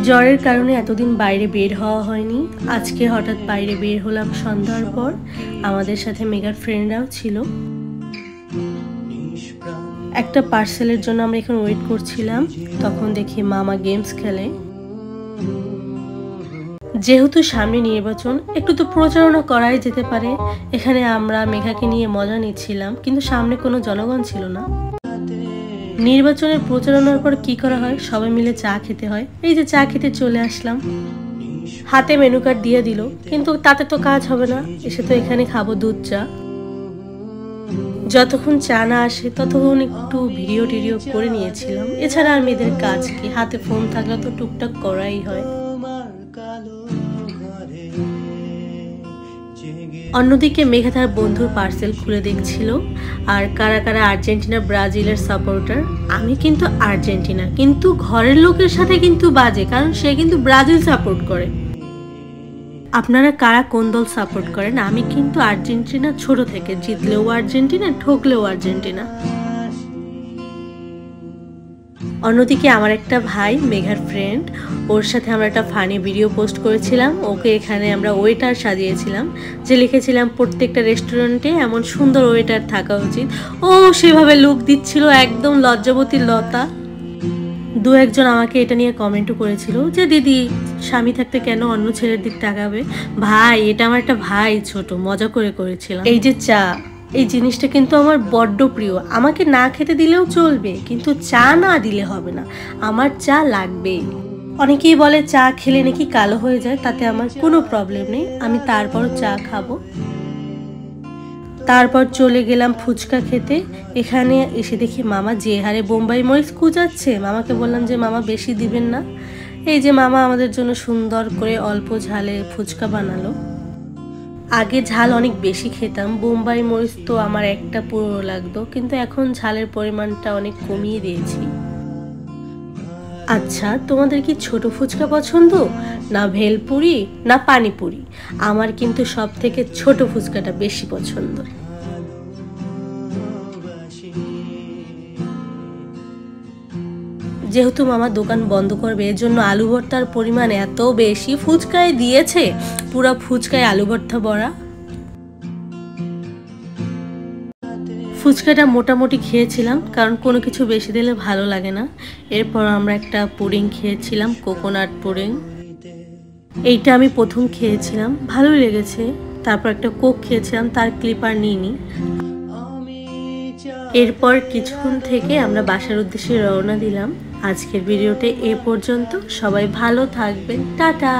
জ্বরের কারণে এতদিন বাইরে বের হওয়া হয়নি। আজকে হঠাৎ বাইরে বের হলাম সন্ধ্যার পর। আমাদের সাথে মেঘার ফ্রেন্ডরাও ছিল। একটা পার্সেলের জন্য আমরা এখন ওয়েট করছিলাম, তখন দেখি মামা গেমস খেলে। যেহেতু সামনে নির্বাচন, একটু তো প্রচারণা করাই যেতে পারে। এখানে আমরা মেঘাকে নিয়ে মজা নিচ্ছিলাম, কিন্তু সামনে কোনো জনগণ ছিল না। নির্বাচনের প্রচারণার পর কি করা হয়, সবাই মিলে চা খেতে হয়। এই যে চা খেতে চলে আসলাম, হাতে মেনু কার্ড দিয়ে দিল, কিন্তু তাতে তো কাজ হবে না। এসে তো এখানে খাবো দুধ চা। যতক্ষণ চা না আসে ততক্ষণ একটু ভিডিও টিডিও করে নিয়েছিলাম। এছাড়া আর মেয়েদের কাজ কি, হাতে ফোন থাকলে তো টুকটাক করাই হয়। অন্যদিকে মেঘা তার বন্ধুর পার্সেল খুলে দেখছিল। আর কারা কারা আর্জেন্টিনা ব্রাজিলের সাপোর্টার। আমি কিন্তু আর্জেন্টিনা, কিন্তু ঘরের লোকের সাথে কিন্তু বাজে, কারণ সে কিন্তু ব্রাজিল সাপোর্ট করে। আপনারা কারা কোন দল সাপোর্ট করেন? আমি কিন্তু আর্জেন্টিনা ছোট থেকে, জিতলেও আর্জেন্টিনা, ঠকলেও আর্জেন্টিনা। অন্যদিকে আমার একটা ভাই, মেঘার ফ্রেন্ড, ওর সাথে আমরা একটা ফানি ভিডিও পোস্ট করেছিলাম। ওকে এখানে আমরা ওয়েটার সাজিয়েছিলাম, যে লিখেছিলাম প্রত্যেকটা রেস্টুরেন্টে এমন সুন্দর ওয়েটার থাকা উচিত। ও সেভাবে লুক দিচ্ছিল, একদম লজ্জাবতী লতা। দু একজন আমাকে এটা নিয়ে কমেন্টও করেছিল যে দিদি, স্বামী থাকতে কেন অন্য ছেলের দিক তাকাবে? ভাই, এটা আমার একটা ভাই, ছোট মজা করে করেছিলাম। এই যে চা, এই জিনিসটা কিন্তু আমার বড্ড প্রিয়। আমাকে না খেতে দিলেও চলবে, কিন্তু চা না দিলে হবে না, আমার চা লাগবেই। অনেকেই বলে চা খেলে নাকি কালো হয়ে যায়, তাতে আমার কোনো প্রবলেম নেই, আমি তারপরও চা খাবো। তারপর চলে গেলাম ফুচকা খেতে। এখানে এসে দেখি মামা যে হারে বোম্বাই মরিচ কুচাচ্ছে। মামাকে বললাম যে মামা বেশি দিবেন না। এই যে মামা আমাদের জন্য সুন্দর করে অল্প ঝালে ফুচকা বানালো। আগে ঝাল অনেক বেশি খেতাম, বোম্বাই মরিচ তো আমার একটা পুরো লাগতো, কিন্তু এখন ঝালের পরিমাণটা অনেক কমিয়ে দিয়েছি। আচ্ছা, তোমাদের কি ছোট ফুচকা পছন্দ, না ভেলপুরি, না পানিপুরি? আমার কিন্তু সব থেকে ছোট ফুচকাটা বেশি পছন্দ। যেহেতু মামা দোকান বন্ধ করবে, এর জন্য আলু ভর্তার পরিমাণ এত বেশি, ফুচকায় দিয়েছে পুরো ফুচকায় আলু ভর্তা ভরা। ফুচকাটা মোটামুটি খেয়েছিলাম, কারণ কোনো কিছু বেশি দিলে ভালো লাগে না। এরপর আমরা একটা পুডিং খেয়েছিলাম, কোকোনাট পুডিং। এইটা আমি প্রথম খেয়েছিলাম, ভালোই লেগেছে। তারপর একটা কোক খেয়েছিলাম, তার ক্লিপ আর নিইনি। এরপর কিছুক্ষণ থেকে আমরা বাসার উদ্দেশ্যে রওনা দিলাম। আজকের ভিডিওতে এ পর্যন্ত। সবাই ভালো থাকবেন, টাটা।